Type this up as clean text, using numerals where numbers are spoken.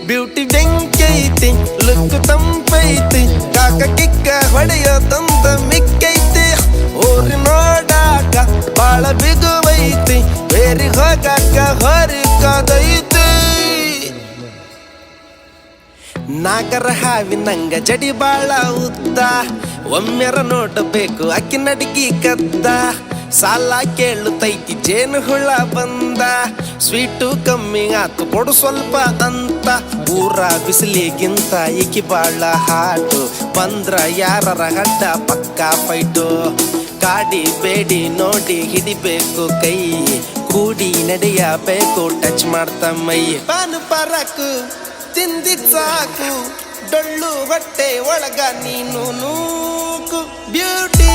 beauty ಬೆಂಕೈತಿ look ತಂಪೈತಿ ಕಾಕ ಕಿಕ್ಕ ಹೊಡೆಯೋದಂತ ಮಿಕ್ಕೈತಿ ಊರಿ ನೋಡಾಕ ಬಾಳ ಬಿಗುವೈತಿ ಬೇರಿ ಹೋಗಾಕ ಹೊರಕದೈತಿ ನಾಗರ ಹಾವಿನಂಗ ಜಡಿ ಬಾಳ ಉದ್ದ ಒಮ್ಮೆರ ನೋಡಬೇಕು ಅಕ್ಕಿ ನಡಿಗಿ ಕದ್ದ ಸಾಲ ಕೇಳುತ್ತೈತಿ ಜೇನು ಹುಳ ಬಂದ ಸ್ವೀಟು ಕಮ್ಮಿ ಆತು ಕೊಡು ಸ್ವಲ್ಪ ಅಂತ ಊರ ಬಿಸಿಲಿಗಿಂತ ಈಕಿ ಬಾಳ ಹಾಟು ಬಂದ್ರ ಯಾರರ ಗಡ್ಡ ಪಕ್ಕ ಫೈಟು ಕಾಡಿ ಬೇಡಿ ನೋಡಿ ಹಿಡಿಬೇಕು ಕೈ ಕೂಡಿ ನಡೆಯಬೇಕು ಟಚ್ ಮಾಡ್ತ ಮೈ ಪಾನು ಪರಕು ತಿಂದಿದ್ ಸಾಕು ಡೊಳ್ಳು ಹೊಟ್ಟೆ ಒಳಗ ನೀನು ನೂಕು ಬ್ಯೂಟಿ